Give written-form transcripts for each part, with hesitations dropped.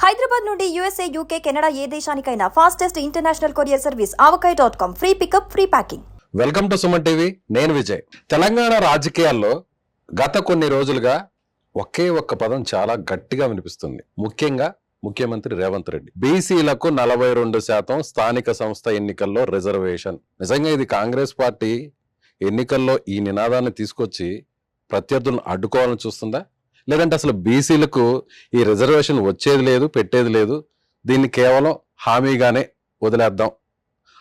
హైదరాబాద్ నుండి USA, UK, Canada ఏ దేశానికైనా fastest international courier service avocai.com. Free pickup, free packing. Welcome to Suman TV. నేను విజయ్. తెలంగాణ రాజకీయాల్లో గత కొన్ని రోజులుగా ఒకే ఒక్క పదం చాలా గట్టిగా వినిపిస్తుంది. ముఖ్యంగా ముఖ్యమంత్రి రేవంత్ రెడ్డి. బీసీలకు 42% స్థానిక సంస్థ ఎన్నికల్లో రిజర్వేషన్. నిజంగా ఇది కాంగ్రెస్ పార్టీ ఎన్నికల్లో ఈ నినాదాన్ని తీసుకొచ్చి ప్రత్యర్థులను అడ్డుకోవాలని చూస్తుందా, లేదంటే అసలు బీసీలకు ఈ రిజర్వేషన్ వచ్చేది లేదు, పెట్టేది లేదు, దీన్ని కేవలం హామీగానే వదిలేద్దాం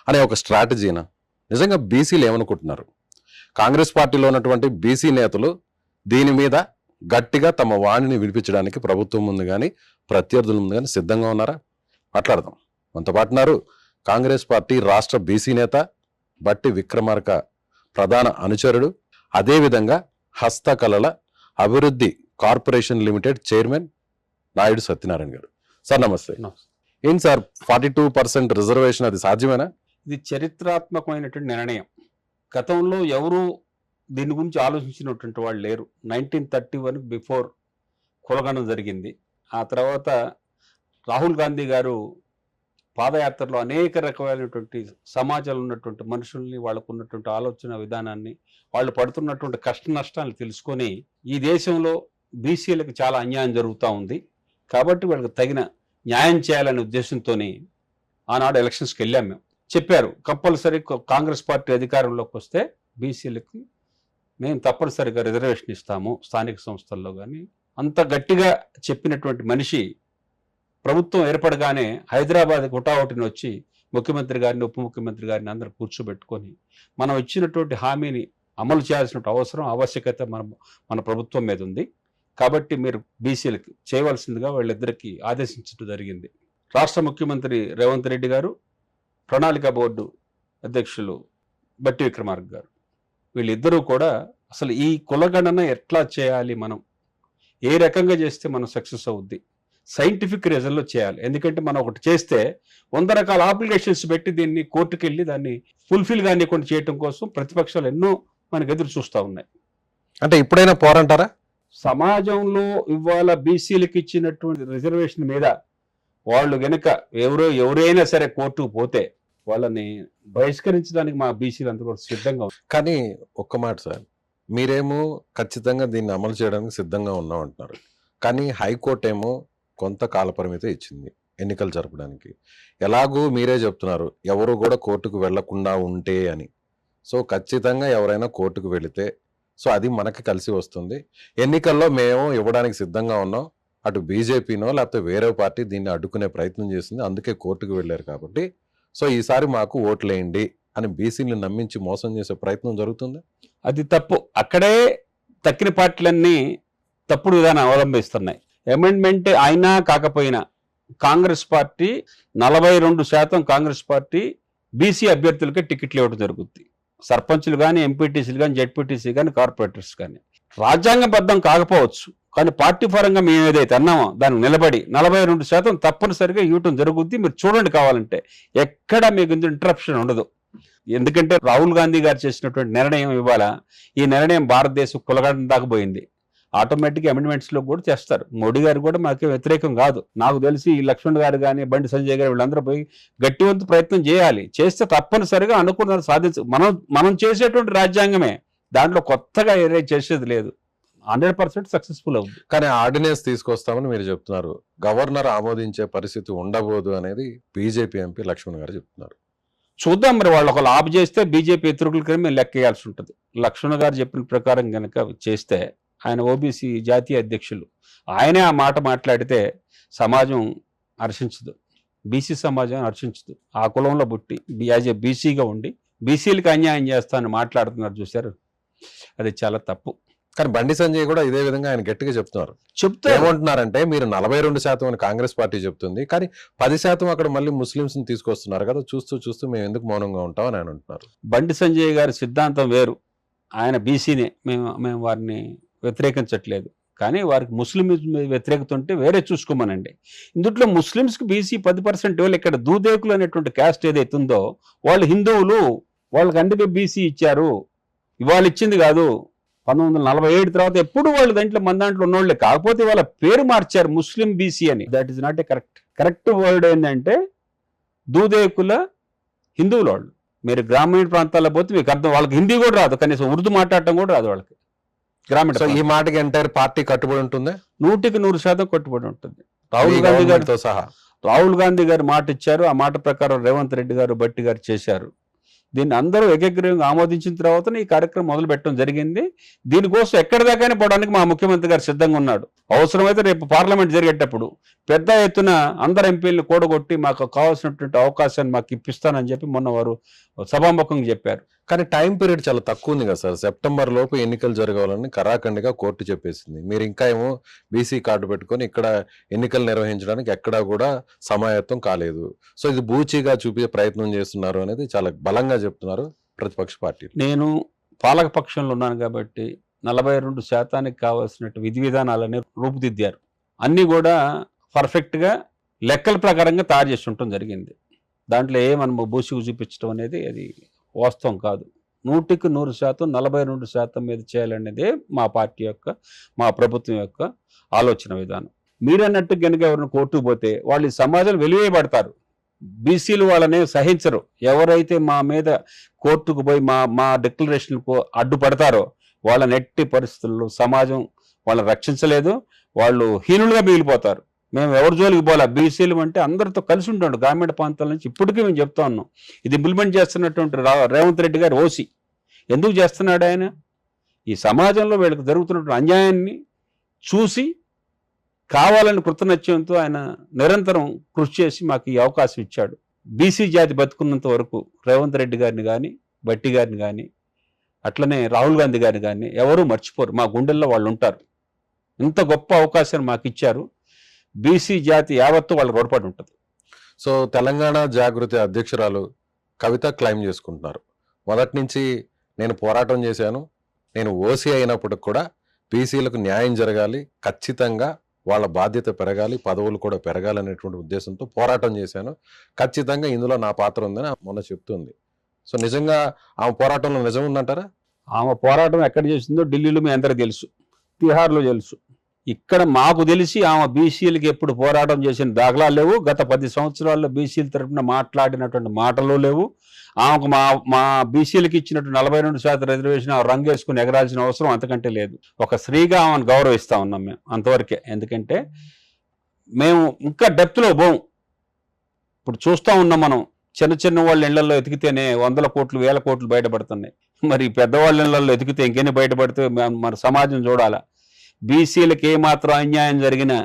అనే ఒక స్ట్రాటజీనా? నిజంగా బీసీలు ఏమనుకుంటున్నారు? కాంగ్రెస్ పార్టీలో ఉన్నటువంటి బీసీ నేతలు దీని మీద గట్టిగా తమ వాణిని వినిపించడానికి ప్రభుత్వం ముందు కానీ ప్రత్యర్థుల ముందు కానీ సిద్ధంగా ఉన్నారా? మాట్లాడదాం. మనతో పాటున్నారు కాంగ్రెస్ పార్టీ రాష్ట్ర బీసీ నేత బట్టి విక్రమార్క ప్రధాన అనుచరుడు, అదేవిధంగా హస్తకళల అభివృద్ధి corporation limited chairman Naidu Satyanarayana గారు. సార్ నమస్తే. ఏం సార్ 42% రిజర్వేషన్ అది సాధ్యమేనా? ఇది చరిత్రాత్మకమైనటువంటి నిర్ణయం. గతంలో ఎవరు దీని గురించి ఆలోచించినటువంటి వాళ్ళు లేరు. 1931 బిఫోర్ కులగణన జరిగింది. ఆ తర్వాత రాహుల్ గాంధీ గారు పాదయాత్రలో అనేక రకమైనటువంటి సమాజంలో ఉన్నటువంటి మనుషుల్ని, వాళ్ళకు ఉన్నటువంటి ఆలోచన విధానాన్ని, వాళ్ళు పడుతున్నటువంటి కష్ట నష్టాలను తెలుసుకొని ఈ దేశంలో బీసీలకు చాలా అన్యాయం జరుగుతూ ఉంది కాబట్టి వాళ్ళకి తగిన న్యాయం చేయాలనే ఉద్దేశంతో ఆనాడు ఎలక్షన్స్కి వెళ్ళాం. మేము చెప్పారు కంపల్సరీ కాంగ్రెస్ పార్టీ అధికారంలోకి వస్తే బీసీలకి మేము తప్పనిసరిగా రిజర్వేషన్ ఇస్తాము స్థానిక సంస్థల్లో కానీ. అంత గట్టిగా చెప్పినటువంటి మనిషి ప్రభుత్వం ఏర్పడగానే హైదరాబాద్ హుటాహుటిని వచ్చి ముఖ్యమంత్రి గారిని, ఉప ముఖ్యమంత్రి గారిని అందరూ కూర్చోబెట్టుకొని మనం ఇచ్చినటువంటి హామీని అమలు చేయాల్సిన ఆవశ్యకత మన ప్రభుత్వం మీద ఉంది కాబట్టి మీరు బీసీలకి చేయవలసిందిగా వాళ్ళిద్దరికీ ఆదేశించడం జరిగింది. రాష్ట్ర ముఖ్యమంత్రి రేవంత్ రెడ్డి గారు, ప్రణాళిక బోర్డు అధ్యక్షులు బట్టి విక్రమార్క గారు, వీళ్ళిద్దరూ కూడా అసలు ఈ కులగణన ఎట్లా చేయాలి, మనం ఏ రకంగా చేస్తే మనం సక్సెస్ అవుద్ది, సైంటిఫిక్ రీజన్లో చేయాలి. ఎందుకంటే మనం ఒకటి చేస్తే 100 రకాల అప్లికేషన్స్ పెట్టి దీన్ని కోర్టుకు వెళ్ళి దాన్ని ఫుల్ఫిల్ కానివ్వకుండా చేయడం కోసం ప్రతిపక్షాలు ఎన్నో మనకు ఎదురు చూస్తూ ఉన్నాయి. అంటే ఇప్పుడైనా పోరంటారా? సమాజంలో ఇవాళ బీసీలకు ఇచ్చినటువంటి రిజర్వేషన్ మీద వాళ్ళు గనక ఎవరైనా సరే కోర్టుకు పోతే వాళ్ళని బహిష్కరించడానికి మా బీసీలు అంతా కూడా సిద్ధంగా ఉంది. కానీ ఒక్క మాట సార్, మీరేమో ఖచ్చితంగా దీన్ని అమలు చేయడానికి సిద్ధంగా ఉన్నాం అంటున్నారు. కానీ హైకోర్టు ఏమో కొంత కాల పరిమితి ఇచ్చింది ఎన్నికలు జరపడానికి. ఎలాగూ మీరే చెప్తున్నారు ఎవరు కూడా కోర్టుకు వెళ్లకుండా ఉంటే అని. సో ఖచ్చితంగా ఎవరైనా కోర్టుకు వెళితే సో అది మనకి కలిసి వస్తుంది. ఎన్నికల్లో మేము ఇవ్వడానికి సిద్ధంగా ఉన్నాం. అటు బీజేపీనో లేకపోతే వేరే పార్టీ దీన్ని అడ్డుకునే ప్రయత్నం చేసింది, అందుకే కోర్టుకు వెళ్ళారు కాబట్టి సో ఈసారి మాకు ఓట్లేయండి అని బీసీని నమ్మించి మోసం చేసే ప్రయత్నం జరుగుతుంది. అది తప్పు. అక్కడే తక్కిన పార్టీలన్నీ తప్పుడు విధానం అవలంబిస్తున్నాయి. అమెండ్మెంట్ అయినా కాకపోయినా Congress party 42% Congress party BC అభ్యర్థులకే టికెట్లు ఇవ్వడం జరుగుతుంది. సర్పంచులు కానీ, ఎంపీటీసీలు కానీ, జెడ్పీటీసీ కానీ, కార్పొరేటర్స్ కానీ. రాజ్యాంగబద్ధం కాకపోవచ్చు కానీ పార్టీ పరంగా మేము ఏదైతే అన్నామో దానికి నిలబడి 42% తప్పనిసరిగా ఇవ్వటం జరుగుద్ది. మీరు చూడండి కావాలంటే ఎక్కడ మీకు ఇంటరప్షన్ ఉండదు. ఎందుకంటే రాహుల్ గాంధీ గారు చేసినటువంటి నిర్ణయం ఇవాళ ఈ నిర్ణయం భారతదేశం కులగడం దాకా పోయింది. ఆటోమేటిక్గా అమెండ్మెంట్స్లో కూడా చేస్తారు. మోడీ గారు కూడా మాకు వ్యతిరేకం కాదు. నాకు తెలిసి ఈ లక్ష్మణ్ గారు కానీ, బండి సంజయ్ గారు వీళ్ళందరూ పోయి గట్టివంతు ప్రయత్నం చేయాలి. చేస్తే తప్పనిసరిగా అనుకున్నది సాధించ మనం చేసేటువంటి రాజ్యాంగమే, దాంట్లో కొత్తగా ఏరే చేసేది లేదు. 100% సక్సెస్ఫుల్ అవుతుంది. కానీ ఆర్డినెన్స్ తీసుకొస్తామని మీరు చెప్తున్నారు. గవర్నర్ ఆమోదించే పరిస్థితి ఉండబోదు అనేది బీజేపీ ఎంపీ లక్ష్మణ్ గారు చెప్తున్నారు. చూద్దాం మరి. వాళ్ళు ఒకళ్ళు ఆపు చేస్తే బీజేపీ ఎత్తురుకులకి మేము లెక్కేయాల్సి ఉంటుంది. లక్ష్మణ్ గారు చెప్పిన ప్రకారం కనుక చేస్తే, ఆయన ఓబీసీ జాతీయ అధ్యక్షులు, ఆయనే ఆ మాట మాట్లాడితే సమాజం హర్షించదు, బీసీ సమాజం హర్షించదు. ఆ కులంలో పుట్టి యాజ్ ఏ బీసీగా ఉండి బీసీలకు అన్యాయం చేస్తానని మాట్లాడుతున్నారు చూశారు, అది చాలా తప్పు. కానీ బండి సంజయ్ కూడా ఇదే విధంగా ఆయన గట్టిగా చెప్తున్నారు. ఏమంటున్నారంటే మీరు 42% అని కాంగ్రెస్ పార్టీ చెప్తుంది, కానీ 10% అక్కడ మళ్ళీ ముస్లింస్ ని తీసుకొస్తున్నారు కదా, చూస్తూ మేము ఎందుకు మౌనంగా ఉంటాం అని ఆయన అంటున్నారు. బండి సంజయ్ గారి సిద్ధాంతం వేరు. ఆయన బీసీనే, మేము వారిని వ్యతిరేకించట్లేదు, కానీ వారికి ముస్లిం వ్యతిరేకత ఉంటే వేరే చూసుకోమనండి. ఇందులో ముస్లింస్కి బీసీ 10% ఇవ్వాలి. ఇక్కడ దూదేకులు అనేటువంటి క్యాస్ట్ ఏదైతే ఉందో వాళ్ళు హిందువులు, వాళ్ళకి అందుకే బీసీ ఇచ్చారు, ఇవాళ ఇచ్చింది కాదు. 1947 తర్వాత ఎప్పుడు వాళ్ళు దాంట్లో మన దాంట్లో ఉన్నోళ్ళే, కాకపోతే వాళ్ళ పేరు మార్చారు ముస్లిం బీసీ అని. That is not a correct word. ఏంటంటే దూదేకుల హిందువులు వాళ్ళు. మీరు గ్రామీణ ప్రాంతాల్లో పోతే మీకు అర్థం, వాళ్ళకి హిందీ కూడా రాదు, కనీసం ఉర్దూ మాట్లాడటం కూడా రాదు వాళ్ళకి. గ్రామీణ సో ఈ మాటకి ఎంటైర్ పార్టీ కట్టుబడి ఉంటుంది, 100% కట్టుబడి ఉంటుంది. రాహుల్ గాంధీ గారితో సహా. రాహుల్ గాంధీ గారు మాట ఇచ్చారు, ఆ మాట ప్రకారం రేవంత్ రెడ్డి గారు, భట్టి గారు చేశారు. దీన్ని అందరూ ఏకగ్రీవంగా ఆమోదించిన తర్వాతనే ఈ కార్యక్రమం మొదలు పెట్టడం జరిగింది. దీనికోసం ఎక్కడి దాకానే పోవడానికి మా ముఖ్యమంత్రి గారు సిద్ధంగా ఉన్నాడు. అవసరమైతే రేపు పార్లమెంట్ జరిగేటప్పుడు పెద్ద ఎత్తున అందరు ఎంపీలను కూడగొట్టి మాకు కావాల్సినటువంటి అవకాశాన్ని మాకు ఇప్పిస్తానని చెప్పి మొన్న వారు సభాముఖంగా చెప్పారు. కానీ టైం పీరియడ్ చాలా తక్కువ ఉంది కదా సార్. సెప్టెంబర్ లోపు ఎన్నికలు జరగాలని కరాఖండిగా కోర్టు చెప్పేసింది. మీరు ఇంకా ఏమో బీసీ కార్డు పెట్టుకొని ఇక్కడ ఎన్నికలు నిర్వహించడానికి ఎక్కడా కూడా సమాయత్తం కాలేదు. సో ఇది బూచిగా చూపే ప్రయత్నం చేస్తున్నారు అనేది చాలా బలంగా చెప్తున్నారు ప్రతిపక్ష పార్టీలు. నేను పాలక పక్షంలో ఉన్నాను కాబట్టి 42% కావాల్సినట్టు విధి విధానాలని రూపుదిద్దారు. అన్నీ కూడా పర్ఫెక్ట్గా లెక్కల ప్రకారంగా తయారు చేసి ఉండటం జరిగింది. దాంట్లో మనం బూసిగా చూపించడం అనేది అది వాస్తవం కాదు. 100% 42% మీద చేయాలనేదే మా పార్టీ యొక్క, మా ప్రభుత్వం యొక్క ఆలోచన విధానం. మీరన్నట్టు కనుక ఎవరైనా కోర్టుకు పోతే వాళ్ళు ఈ సమాజంలో వెలివేయబడతారు. బీసీలు వాళ్ళనే సహించరు. ఎవరైతే మా మీద కోర్టుకు పోయి మా డిక్లరేషన్కు అడ్డుపడతారో వాళ్ళని ఎట్టి పరిస్థితుల్లో సమాజం వాళ్ళని రక్షించలేదు, వాళ్ళు హీనులుగా మిగిలిపోతారు. మేము ఎవరి జోలికి పోలే. బీసీలు అంటే అందరితో కలిసి ఉంటాడు. గ్రామీణ ప్రాంతాల నుంచి ఇప్పటికీ మేము చెప్తా ఉన్నాం. ఇది ఇంప్లిమెంట్ చేస్తున్నటువంటి రేవంత్ రెడ్డి గారు ఓసీ ఎందుకు చేస్తున్నాడు? ఆయన ఈ సమాజంలో వీళ్ళకి జరుగుతున్నటువంటి అన్యాయాన్ని చూసి కావాలని కృతనిశ్చయంతో ఆయన నిరంతరం కృషి చేసి మాకు ఈ అవకాశం ఇచ్చాడు. బీసీ జాతి బతుకున్నంత వరకు రేవంత్ రెడ్డి గారిని కానీ, భట్టి గారిని కానీ, అట్లనే రాహుల్ గాంధీ గారిని కానీ ఎవరూ మర్చిపోరు. మా గుండెల్లో వాళ్ళు ఉంటారు. ఇంత గొప్ప అవకాశాన్ని మాకు ఇచ్చారు. బీసీ జాతి యావత్తు వాళ్ళకి రుణపడి ఉంటుంది. సో తెలంగాణ జాగృతి అధ్యక్షురాలు కవిత క్లైమ్ చేసుకుంటున్నారు, మొదటి నుంచి నేను పోరాటం చేశాను, నేను ఓసీ అయినప్పుడు కూడా బీసీలకు న్యాయం జరగాలి, ఖచ్చితంగా వాళ్ళ బాధ్యత పెరగాలి, పదవులు కూడా పెరగాలనేటువంటి ఉద్దేశంతో పోరాటం చేశాను, ఖచ్చితంగా ఇందులో నా పాత్ర ఉందని మొన్న చెప్తుంది. సో నిజంగా ఆమె పోరాటంలో నిజం ఉందంటారా? ఆమె పోరాటం ఎక్కడ చేసిందో ఢిల్లీలో మీ అందరికీ తెలుసు, తిహార్లో తెలుసు. ఇక్కడ మాకు తెలిసి ఆమె బీసీలకి ఎప్పుడు పోరాటం చేసిన దాఖలాలు లేవు. గత 10 సంవత్సరాల్లో బీసీల తరఫున మాట్లాడినటువంటి మాటలు లేవు. ఆమెకు మా బీసీలకి ఇచ్చినటువంటి 42% రిజర్వేషన్ రంగేసుకుని ఎగరాల్సిన అవసరం అంతకంటే లేదు. ఒక స్త్రీగా ఆమెను గౌరవిస్తా ఉన్నాం మేము, అంతవరకే. ఎందుకంటే మేము ఇంకా డెప్త్లో పోం. ఇప్పుడు చూస్తూ ఉన్నాం మనం, చిన్న వాళ్ళ ఇళ్లలో ఎతికితేనే 100 కోట్లు 1000 కోట్లు బయటపడుతున్నాయి. మరి పెద్దవాళ్ళ ఇళ్లలో ఎతికితే ఇంకెన్ని బయటపడితే మరి సమాజం చూడాలా? బీసీలకు ఏమాత్రం అన్యాయం జరిగినా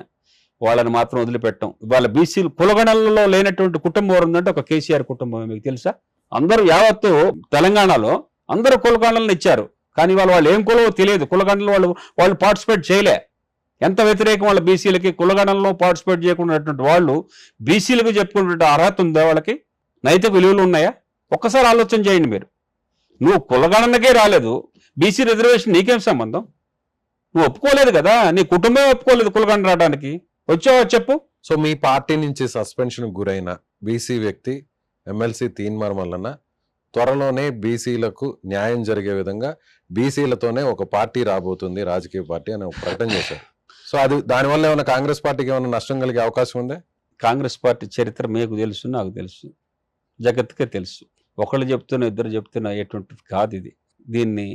వాళ్ళని మాత్రం వదిలిపెట్టం. ఇవాళ బీసీలు కులగణలలో లేనటువంటి కుటుంబం ఉందంటే ఒక కేసీఆర్ కుటుంబం. మీకు తెలుసా? అందరూ యావత్తు తెలంగాణలో అందరూ కులగణలను ఇచ్చారు, కానీ వాళ్ళు ఏం కులవో తెలియదు. కులగణలు వాళ్ళు పార్టిసిపేట్ చేయలే. ఎంత వ్యతిరేకం వాళ్ళ బీసీలకి. కులగణంలో పార్టిసిపేట్ చేయకుండా వాళ్ళు బీసీలకు చెప్పుకున్నటువంటి అర్హత ఉందా? వాళ్ళకి నైతిక విలువలు ఉన్నాయా? ఒక్కసారి ఆలోచన చేయండి మీరు. నువ్వు కులగణనకే రాలేదు, బీసీ రిజర్వేషన్ నీకేం సంబంధం? నువ్వు ఒప్పుకోలేదు కదా, నీ కుటుంబం ఒప్పుకోలేదు కులగణన రావడానికి. వచ్చావా చెప్పు. సో మీ పార్టీ నుంచి సస్పెన్షన్ గురైన బీసీ వ్యక్తి ఎమ్మెల్సీ తీన్మార్ మల్లన్న త్వరలోనే బీసీలకు న్యాయం జరిగే విధంగా బీసీలతోనే ఒక పార్టీ రాబోతుంది, రాజకీయ పార్టీ అని ఒక ప్రకటన చేశారు. సో అది దానివల్ల ఏమైనా కాంగ్రెస్ పార్టీకి ఏమైనా నష్టం కలిగే అవకాశం ఉందా? కాంగ్రెస్ పార్టీ చరిత్ర మీకు తెలుసు, నాకు తెలుసు, జగత్కే తెలుసు. ఒకళ్ళు చెప్తున్నా ఇద్దరు చెప్తున్నా ఎటువంటిది కాదు ఇది. దీన్ని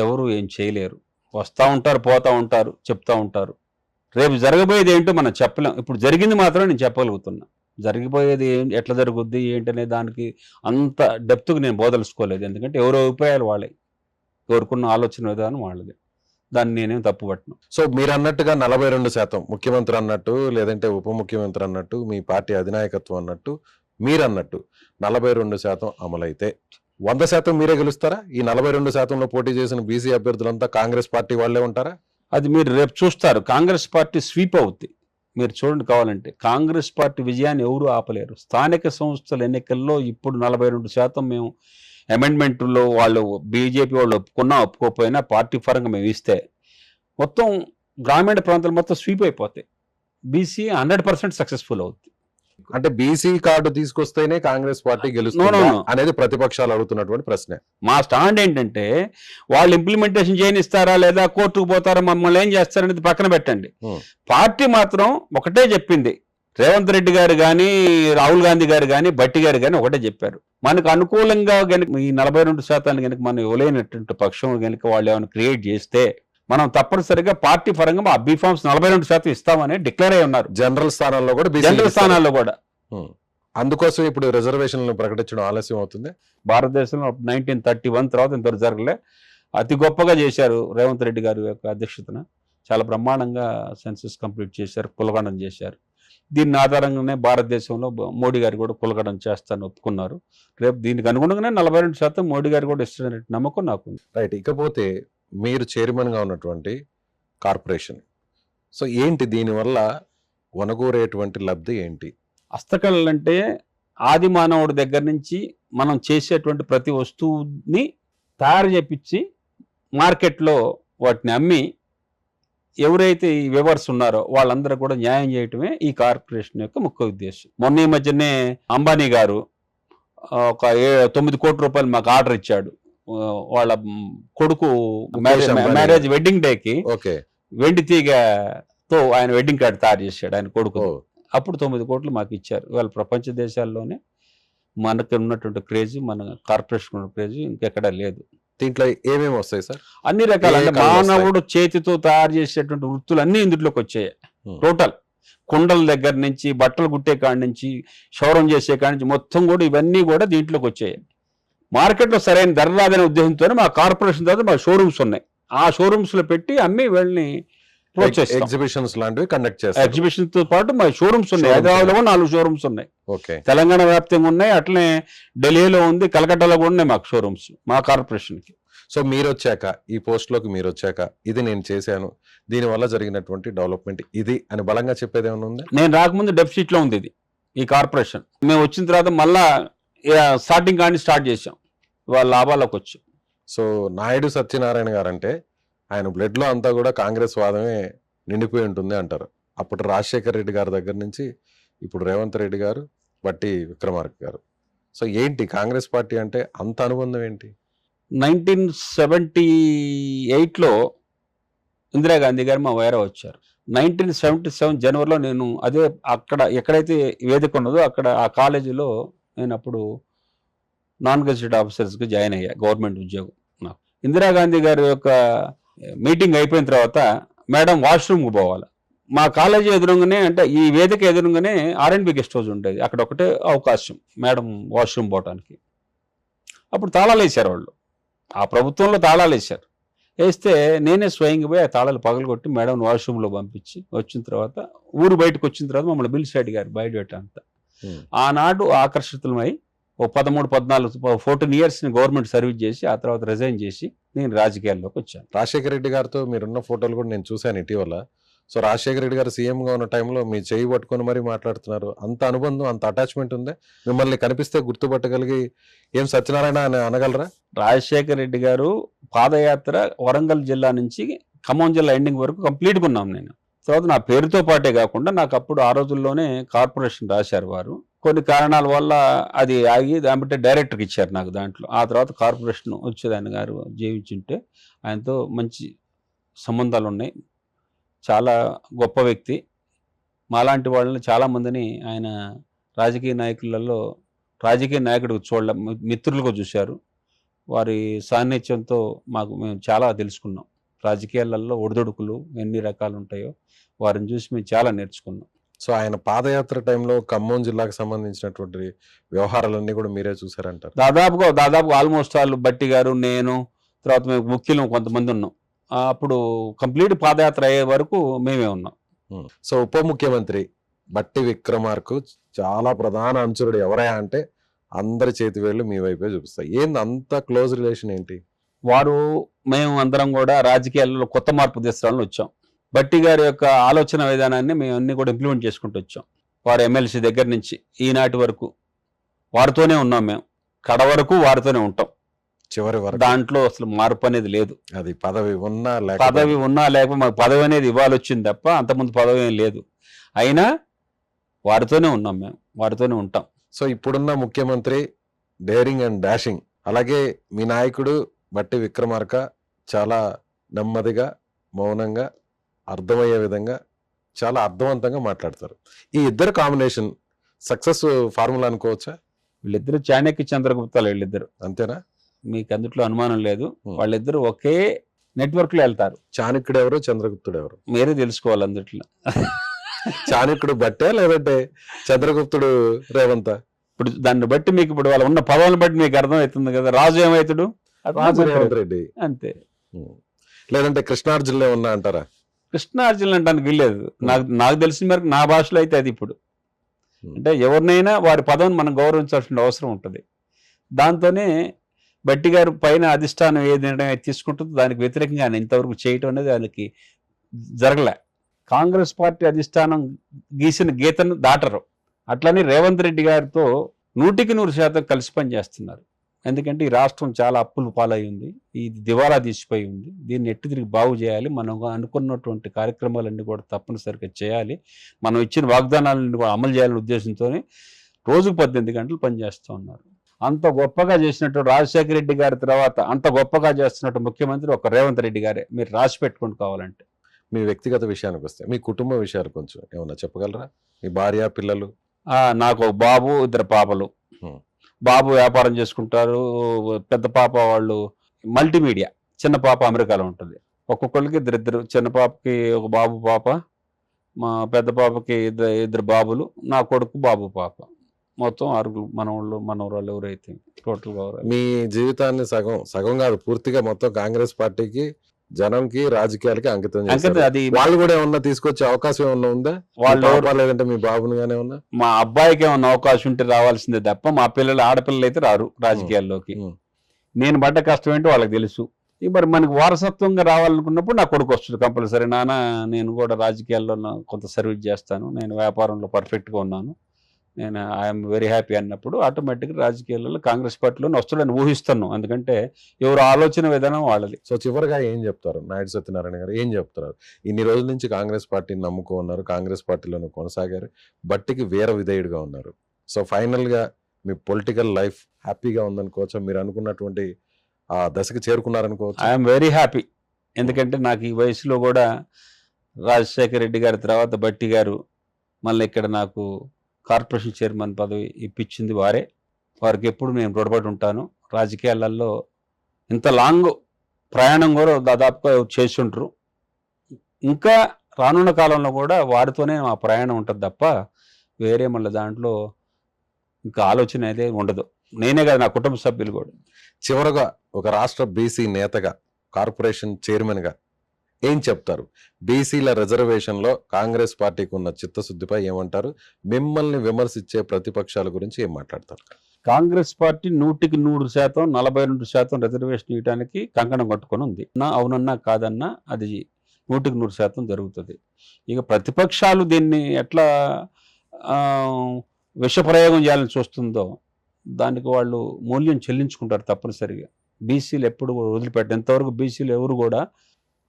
ఎవరు ఏం చేయలేరు. వస్తూ ఉంటారు, పోతూ ఉంటారు, చెప్తూ ఉంటారు. రేపు జరగబోయేది ఏంటో మనం చెప్పలేం. ఇప్పుడు జరిగింది మాత్రం నేను చెప్పగలుగుతున్నా. జరిగిపోయేది ఎట్లా జరుగుద్ది ఏంటనే దానికి అంత డెప్త్గా నేను బోదలుచుకోలేదు. ఎందుకంటే ఎవరో అభిప్రాయాలు వాళ్ళే, ఎవరుకున్న ఆలోచన విధానం వాళ్ళది. దాన్ని నేనేం తప్పుపట్టను. సో మీరు అన్నట్టుగా 42% ముఖ్యమంత్రి అన్నట్టు, లేదంటే ఉప ముఖ్యమంత్రి అన్నట్టు, మీ పార్టీ అధినాయకత్వం అన్నట్టు, మీరు అన్నట్టు 42% అమలైతే 100% మీరే గెలుస్తారా? ఈ 42%లో పోటీ చేసిన బీసీ అభ్యర్థులంతా కాంగ్రెస్ పార్టీ వాళ్ళే ఉంటారా? అది మీరు రేపు చూస్తారు. కాంగ్రెస్ పార్టీ స్వీప్ అవుద్ది. మీరు చూడండి కావాలంటే. కాంగ్రెస్ పార్టీ విజయాన్ని ఎవరు ఆపలేరు. స్థానిక సంస్థల ఎన్నికల్లో ఇప్పుడు 42% మేము అమెండ్మెంట్లో వాళ్ళు బీజేపీ వాళ్ళు ఒప్పుకోకపోయినా పార్టీ పరంగా మేము ఇస్తే మొత్తం గ్రామీణ ప్రాంతాలు మొత్తం స్వీప్ అయిపోతాయి. బీసీ 100% సక్సెస్ఫుల్ అవుతుంది. మీకు. అంటే బీసీ కార్డు తీసుకొస్తేనే కాంగ్రెస్ పార్టీ గెలుస్తుంది No. అనేది ప్రతిపక్షాలు అడుగుతున్నటువంటి ప్రశ్న. మా స్టాండ్ ఏంటంటే వాళ్ళు ఇంప్లిమెంటేషన్ చేయనిస్తారా లేదా కోర్టుకు పోతారా మమ్మల్ని ఏం చేస్తారనేది పక్కన పెట్టండి. పార్టీ మాత్రం ఒకటే చెప్పింది. రేవంత్ రెడ్డి గారు కానీ రాహుల్ గాంధీ గారు కానీ బట్టి గారు కానీ ఒకటే చెప్పారు, మనకు అనుకూలంగా కనుక ఈ 42% కనుక మనం ఇవ్వలేనటువంటి పక్షం కనుక వాళ్ళు ఏమైనా క్రియేట్ చేస్తే మనం తప్పనిసరిగా పార్టీ పరంగా మా బీఫామ్స్ 42% ఇస్తామని డిక్లేర్ అయి ఉన్నారు. జనరల్ స్థానాల్లో కూడా జనరల్ స్థానాల్లో కూడా. అందుకోసం ఇప్పుడు రిజర్వేషన్లను ప్రకటించడం ఆలస్యం అవుతుంది. భారతదేశంలో 1931 తర్వాత ఇంతవరకు జరగలే. అతి గొప్పగా చేశారు రేవంత్ రెడ్డి గారి యొక్క అధ్యక్షతన. చాలా బ్రహ్మాండంగా సెన్సస్ కంప్లీట్ చేశారు, కులగణన చేశారు. దీని ఆధారంగానే భారతదేశంలో మోడీ గారు కూడా కులగణన చేస్తానని ఒప్పుకున్నారు. రేపు దీనికి అనుగుణంగానే 42% మోడీ గారు కూడా ఇస్తున్న నమ్మకం నాకుంది. రైట్. ఇకపోతే మీరు చైర్మన్ గా ఉన్నటువంటి కార్పొరేషన్, సో ఏంటి దీనివల్ల వనగూరేటువంటి లబ్ధి ఏంటి? హస్తకళలు అంటే ఆది మానవుడి దగ్గర నుంచి మనం చేసేటువంటి ప్రతి వస్తువుని తయారు చేపించి మార్కెట్లో వాటిని అమ్మి ఎవరైతే ఈ వ్యూవర్స్ ఉన్నారో వాళ్ళందరూ కూడా న్యాయం చేయటమే ఈ కార్పొరేషన్ యొక్క ముఖ్య ఉద్దేశం. మొన్న ఈ మధ్యనే అంబానీ గారు ఒక 9 కోట్ల రూపాయలు మాకు ఆర్డర్ ఇచ్చాడు. వాళ్ళ కొడుకు మ్యారేజ్ వెడ్డింగ్ డేకి వెండి తీగతో ఆయన వెడ్డింగ్ కార్డు తయారు చేశాడు ఆయన కొడుకు. అప్పుడు 9 కోట్లు మాకు ఇచ్చారు. వాళ్ళ ప్రపంచ దేశాల్లోనే మనకు ఉన్నటువంటి క్రేజ్, మన కార్పొరేషన్ ఉన్న క్రేజ్ ఇంకెక్కడా లేదు. దీంట్లో ఏమేమి వస్తాయి సార్? అన్ని రకాల మానవుడు చేతితో తయారు చేసేటువంటి వృత్తులు అన్ని ఇందులోకి వచ్చాయి. టోటల్ కుండల దగ్గర నుంచి బట్టలు కుట్టే కాడి నుంచి క్షౌరం చేసే కాడి నుంచి మొత్తం కూడా ఇవన్నీ కూడా దీంట్లోకి వచ్చాయి. మార్కెట్లో సరైన ధర రాదనే ఉద్దేశంతో మా కార్పొరేషన్ తర్వాత మా షోరూమ్స్ ఉన్నాయి. ఆ షోరూమ్స్ లో పెట్టి అమ్మి వీళ్ళని ఎగ్జిబిషన్స్ లాంటివి కండక్ట్ చేస్తారు. ఎగ్జిబిషన్ తో పాటు మా షోరూమ్స్ ఉన్నాయి. హైదరాబాద్ లో 4 షోరూమ్స్ ఉన్నాయి. తెలంగాణ వ్యాప్తంగా ఉన్నాయి. అట్లనే ఢిల్లీలో ఉంది, కలకట్టాలో కూడా ఉన్నాయి మాకు షోరూమ్స్ మా కార్పొరేషన్ కి. సో మీరు వచ్చాక, ఈ పోస్ట్ లోకి మీరు వచ్చాక ఇది నేను చేశాను, దీని వల్ల జరిగినటువంటి డెవలప్మెంట్ ఇది అని బలంగా చెప్పేది ఏమైనా ఉంది? నేను రాకముందు డెఫిసిట్ లో ఉంది ఇది ఈ కార్పొరేషన్. మేము వచ్చిన తర్వాత మళ్ళా స్టార్టింగ్ కానీ స్టార్ట్ చేసాం, వాళ్ళ లాభాలకు వచ్చాం. సో నాయుడు సత్యనారాయణ గారు అంటే ఆయన బ్లడ్ లో అంతా కూడా కాంగ్రెస్ వాదమే నిండిపోయి ఉంటుంది అంటారు. అప్పుడు రాజశేఖర రెడ్డి గారి దగ్గర నుంచి ఇప్పుడు రేవంత్ రెడ్డి గారు, బట్టి విక్రమార్క గారు. సో ఏంటి కాంగ్రెస్ పార్టీ అంటే అంత అనుబంధం ఏంటి? 1978లో ఇందిరాగాంధీ గారు మా వైరా వచ్చారు. 1977 జనవరిలో నేను అదే అక్కడ ఎక్కడైతే వేదిక ఉన్నదో అక్కడ ఆ కాలేజీలో నేను అప్పుడు నాన్ గెజిటెడ్ ఆఫీసర్స్కి జాయిన్ అయ్యా, గవర్నమెంట్ ఉద్యోగం నాకు. ఇందిరాగాంధీ గారి యొక్క మీటింగ్ అయిపోయిన తర్వాత మేడం వాష్రూమ్కి పోవాలి. మా కాలేజీ ఎదురుగానే, అంటే ఈ వేదిక ఎదురుగానే R&B గెస్ట్ హౌస్ ఉండేది. అక్కడ ఒకటే అవకాశం మేడం వాష్రూమ్ పోవటానికి. అప్పుడు తాళాలు వేశారు వాళ్ళు, ఆ ప్రభుత్వంలో తాళాలు వేశారు. వేస్తే నేనే స్వయంగా పోయి ఆ తాళాలు పగలగొట్టి మేడం వాష్రూమ్లో పంపించి వచ్చిన తర్వాత ఊరు బయటకు వచ్చిన తర్వాత మమ్మల్ని పిలిచి అడిగారు బయట అంతా. ఆనాడు ఆకర్షితులమై 14 ఇయర్స్ గవర్నమెంట్ సర్వీస్ చేసి ఆ తర్వాత రిజైన్ చేసి నేను రాజకీయాల్లోకి వచ్చాను. రాజశేఖర రెడ్డి గారితో మీరున్న ఫోటోలు కూడా నేను చూశాను ఇటీవల. సో రాజశేఖర రెడ్డి గారు సీఎం గా ఉన్న టైంలో మీ చేయి పట్టుకొని మరీ మాట్లాడుతున్నారు. అంత అనుబంధం, అంత అటాచ్మెంట్ ఉందే? మిమ్మల్ని కనిపిస్తే గుర్తుపట్టగలిగి ఏం సత్యనారాయణ అని అనగలరా? రాజశేఖర రెడ్డి గారు పాదయాత్ర వరంగల్ జిల్లా నుంచి ఖమ్మం జిల్లా ఎండింగ్ వరకు కంప్లీట్గా ఉన్నాం నేను. తర్వాత నా పేరుతో పాటే కాకుండా నాకు అప్పుడు ఆ రోజుల్లోనే కార్పొరేషన్ రాశారు వారు. కొన్ని కారణాల వల్ల అది ఆగి దాంట్లో డైరెక్టర్కి ఇచ్చారు నాకు దాంట్లో. ఆ తర్వాత కార్పొరేషన్ వచ్చేదాన్ని గారు జీవించుంటే ఆయనతో మంచి సంబంధాలు ఉన్నాయి. చాలా గొప్ప వ్యక్తి. మాలాంటి వాళ్ళని చాలామందిని ఆయన రాజకీయ నాయకులలో రాజకీయ నాయకుడు మిత్రులుగా చూశారు. వారి సాన్నిధ్యంతో మేము చాలా తెలుసుకున్నాం. రాజకీయాలలో ఒడిదొడుకులు ఎన్ని రకాలు ఉంటాయో వారిని చూసి మేము చాలా నేర్చుకున్నాం. సో ఆయన పాదయాత్ర టైంలో ఖమ్మం జిల్లాకు సంబంధించినటువంటి వ్యవహారాలన్నీ కూడా మీరే చూసారంటారు? దాదాపుగా ఆల్మోస్ట్ వాళ్ళు బట్టి గారు, నేను, తర్వాత మేము ముఖ్యులు కొంతమంది ఉన్నాం. అప్పుడు కంప్లీట్ పాదయాత్ర అయ్యే వరకు మేమే ఉన్నాం. సో ఉప ముఖ్యమంత్రి బట్టి విక్రమార్క చాలా ప్రధాన అంచురుడు ఎవరయ్యా అంటే అందరి చేతి వేళ్ళు మీ వైపే చూపిస్తాయి. ఏంది అంత క్లోజ్ రిలేషన్ ఏంటి? మేము అందరం కూడా రాజకీయాల్లో కొత్త మార్పు తీసుకురావాలని వచ్చాం. బట్టి గారి యొక్క ఆలోచన విధానాన్ని మేము అన్ని కూడా ఇంప్లిమెంట్ చేసుకుంటూ వచ్చాం. వారు ఎమ్మెల్సీ దగ్గర నుంచి ఈనాటి వరకు వారితోనే ఉన్నాం. మేము కడ వరకు వారితోనే ఉంటాం, చివరి వరకు. దాంట్లో అసలు మార్పు అనేది లేదు. అది పదవి ఉన్నా లేకపోతే మాకు పదవి అనేది ఇవ్వాలి వచ్చింది తప్ప అంతకుముందు పదవి ఏం లేదు. అయినా వారితోనే ఉన్నాం, మేము వారితోనే ఉంటాం. సో ఇప్పుడున్న ముఖ్యమంత్రి డేరింగ్ అండ్ డాషింగ్, అలాగే మీ నాయకుడు బట్టి విక్రమార్క చాలా నెమ్మదిగా, మౌనంగా, అర్థమయ్యే విధంగా, చాలా అర్థవంతంగా మాట్లాడతారు. ఈ ఇద్దరు కాంబినేషన్ సక్సెస్ ఫార్ములా అనుకోవచ్చా? వీళ్ళిద్దరు చాణక్య చంద్రగుప్తాలు, వీళ్ళిద్దరు, అంతేనా? మీకు అందుట్లో అనుమానం లేదు. వాళ్ళిద్దరు ఒకే నెట్వర్క్ లో వెళ్తారు. చాణక్యుడు ఎవరు, చంద్రగుప్తుడు ఎవరు? మీరే తెలుసుకోవాలి అందుట్లో. చాణక్యుడు బట్టే లేదంటే చంద్రగుప్తుడు రేవంత? ఇప్పుడు దాన్ని బట్టి మీకు ఇప్పుడు వాళ్ళు ఉన్న పదవులను బట్టి మీకు అర్థమవుతుంది కదా. రాజు ఏమవుతాడు? రాజు రేవంత్ రెడ్డి. అంతే. లేదంటే కృష్ణార్జునులే ఉన్నా అంటారా? కృష్ణార్జునులు అంటానికి వీల్లేదు. నాకు తెలిసిన మేరకు నా భాషలో అయితే అది. ఇప్పుడు అంటే ఎవరినైనా వారి పదవిని మనం గౌరవించాల్సిన అవసరం ఉంటుంది. దాంతోనే బట్టి గారు పైన అధిష్టానం ఏ నిర్ణయం తీసుకుంటుందో దానికి వ్యతిరేకంగా ఆయన ఇంతవరకు చేయటం అనేది ఆయనకి జరగలే. కాంగ్రెస్ పార్టీ అధిష్టానం గీసిన గీతను దాటరు. అట్లని రేవంత్ రెడ్డి గారితో 100% కలిసి పనిచేస్తున్నారు. ఎందుకంటే ఈ రాష్ట్రం చాలా అప్పులు పాలై ఉంది, ఇది దివాలా తీసిపోయి ఉంది. దీన్ని ఎట్టి తిరిగి బాగు చేయాలి, మనం అనుకున్నటువంటి కార్యక్రమాలన్నీ కూడా తప్పనిసరిగా చేయాలి, మనం ఇచ్చిన వాగ్దానాలన్నీ కూడా అమలు చేయాలనే ఉద్దేశంతో రోజుకు 18 గంటలు పనిచేస్తూ ఉన్నారు. అంత గొప్పగా చేసినట్టు రాజశేఖర రెడ్డి గారి తర్వాత అంత గొప్పగా చేస్తున్నట్టు ముఖ్యమంత్రి ఒక రేవంత్ రెడ్డి గారే. మీరు రాసి పెట్టుకుని కావాలంటే. మీ వ్యక్తిగత విషయానికి వస్తే, మీ కుటుంబ విషయాలు కొంచెం ఏమన్నా చెప్పగలరా? మీ భార్య, పిల్లలు? నాకు ఒక బాబు, 2 పాపలు. బాబు వ్యాపారం చేసుకుంటారు, పెద్ద పాప వాళ్ళు మల్టీమీడియా, చిన్న పాప అమెరికాలో ఉంటుంది. ఒక్కొక్కరికి 2 చిన్న పాపకి ఒక బాబు పాప, మా పెద్ద పాపకి ఇద్దరు బాబులు, నా కొడుకు బాబు పాప, మొత్తం 6 మనవాళ్ళు మనవరాళ్ళు ఎవరైతే టోటల్గా. మీ జీవితాన్ని సగం కాదు పూర్తిగా మొత్తం కాంగ్రెస్ పార్టీకి, జనంకి, రాజకీయాలకి అంకితం చేశారు. అది వాళ్ళు కూడా ఏమన్నా తీసుకొచ్చే అవకాశం ఏమన్నా ఉందా? వాళ్ళు లేదంటే మీ బాబుని గానే ఉన్నా? మా అబ్బాయికి ఏమన్నా అవకాశం ఉంటే రావాల్సిందే తప్ప మా పిల్లలు, ఆడపిల్లలు అయితే రారు రాజకీయాల్లోకి. నేను పడ్డ కష్టం ఏంటో వాళ్ళకి తెలుసు. మరి మనకి వారసత్వంగా రావాలనుకున్నప్పుడు నా కొడుకు వస్తుంది కంపల్సరీ. నాన్న నేను కూడా రాజకీయాల్లో కొంత సర్వీస్ చేస్తాను, నేను వ్యాపారంలో పర్ఫెక్ట్గా ఉన్నాను, నేను ఐఎమ్ వెరీ హ్యాపీ అన్నప్పుడు ఆటోమేటిక్గా రాజకీయాలలో కాంగ్రెస్ పార్టీలోనే వస్తాడని ఊహిస్తున్నాను. ఎందుకంటే ఎవరు ఆలోచన విధానం వాళ్ళది. సో చివరిగా ఏం చెప్తారు నాయుడు సత్యనారాయణ గారు? ఏం చెప్తారు? ఇన్ని రోజుల నుంచి కాంగ్రెస్ పార్టీని నమ్ముకున్నారు, కాంగ్రెస్ పార్టీలోనే కొనసాగారు, బట్టికి వీర విధేయుడిగా ఉన్నారు. సో ఫైనల్గా మీ పొలిటికల్ లైఫ్ హ్యాపీగా ఉందనుకోవచ్చు, మీరు అనుకున్నటువంటి ఆ దశకు చేరుకున్నారనుకోవచ్చు? I'm very happy. ఎందుకంటే నాకు ఈ వయసులో కూడా రాజశేఖర రెడ్డి గారి తర్వాత బట్టి గారు మళ్ళీ ఇక్కడ నాకు కార్పొరేషన్ చైర్మన్ పదవి ఇప్పించింది వారే. వారికి ఎప్పుడు నేను రుణపడి ఉంటాను. రాజకీయాలలో ఇంత లాంగ్ ప్రయాణం కూడా దాదాపుగా చేసి ఉంటారు. ఇంకా రానున్న కాలంలో కూడా వారితోనే మా ప్రయాణం ఉంటుంది తప్ప వేరే మళ్ళీ దాంట్లో ఇంకా ఆలోచన అయితే ఉండదు. నేనే కాదు, నా కుటుంబ సభ్యులు కూడా. చివరగా ఒక రాష్ట్ర బీసీ నేతగా, కార్పొరేషన్ చైర్మన్గా ఏం చెప్తారు? బీసీల రిజర్వేషన్లో కాంగ్రెస్ పార్టీకి ఉన్న చిత్తశుద్ధిపై ఏమంటారు? మిమ్మల్ని విమర్శించే ప్రతిపక్షాల గురించి ఏం మాట్లాడతారు? కాంగ్రెస్ పార్టీ 100% 42% రిజర్వేషన్ ఇవ్వడానికి కంకణం కట్టుకొని ఉంది. అవునన్నా కాదన్నా అది 100% జరుగుతుంది. ఇక ప్రతిపక్షాలు దీన్ని ఎట్లా విషప్రయోగం చేయాలని చూస్తుందో దానికి వాళ్ళు మూల్యం చెల్లించుకుంటారు తప్పనిసరిగా. బీసీలు ఎప్పుడు వదిలిపెట్టారు. ఎంతవరకు బీసీలు ఎవరు కూడా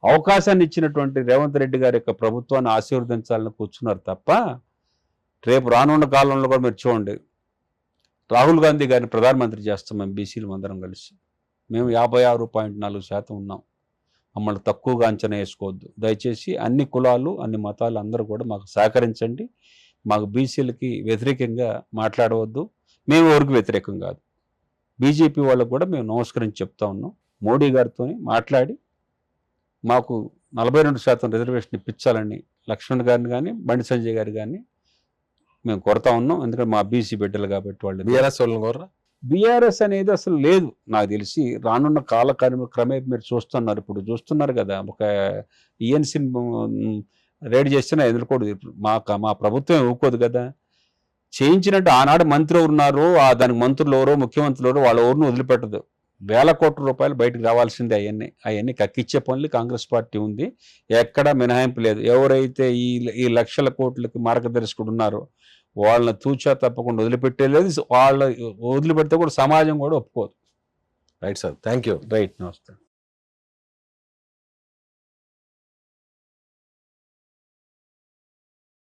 అవకాశాన్ని ఇచ్చినటువంటి రేవంత్ రెడ్డి గారి యొక్క ప్రభుత్వాన్ని ఆశీర్వదించాలని కూర్చున్నారు తప్ప రేపు రానున్న కాలంలో కూడా మీరు చూడండి, రాహుల్ గాంధీ గారిని ప్రధానమంత్రి చేస్తాం మేము బీసీలు అందరం కలిసి. మేము 56.4% ఉన్నాం. మమ్మల్ని తక్కువగా అంచనా వేసుకోవద్దు దయచేసి. అన్ని కులాలు, అన్ని మతాలు అందరూ కూడా మాకు సహకరించండి. మాకు బీసీలకి వ్యతిరేకంగా మాట్లాడవద్దు. మేము ఎవరికి వ్యతిరేకం కాదు. బీజేపీ వాళ్ళకు కూడా మేము నమస్కరించి చెప్తా ఉన్నాం. మోడీ గారితో మాట్లాడి మాకు 42% రిజర్వేషన్ ఇప్పించాలని లక్ష్మణ్ గారిని కానీ, బండి సంజయ్ గారు కానీ మేము కొడతా ఉన్నాం. ఎందుకంటే మా బీసీ బిడ్డలు కాబట్టి. వాళ్ళు బీఆర్ఎస్ అనేది అసలు లేదు నాకు తెలిసి. రానున్న కాల క్రమే మీరు చూస్తున్నారు, ఇప్పుడు చూస్తున్నారు కదా, ఒక ఈఎన్సీని రేడ్ చేస్తేనే ఎదుర్కోదు. మా ప్రభుత్వం ఊరుకోదు కదా. చేయించినట్టు ఆనాడు మంత్రి ఉన్నారు, దానికి మంత్రులు ఎవరో, ముఖ్యమంత్రులు ఎవరో, వాళ్ళ ఎవరిని వదిలిపెట్టదు. వేల కోట్ల రూపాయలు బయటకు రావాల్సిందే. అవన్నీ కక్కిచ్చే పనులు కాంగ్రెస్ పార్టీ ఉంది. ఎక్కడా మినహాయింపు లేదు. ఎవరైతే ఈ లక్షల కోట్లకి మార్గదర్శకుడు ఉన్నారో వాళ్ళని తూచా తప్పకుండా వదిలిపెట్టేలేదు. వాళ్ళ వదిలిపెడితే కూడా సమాజం కూడా ఒప్పుకోదు. Right sir, thank you. Right, నమస్తే.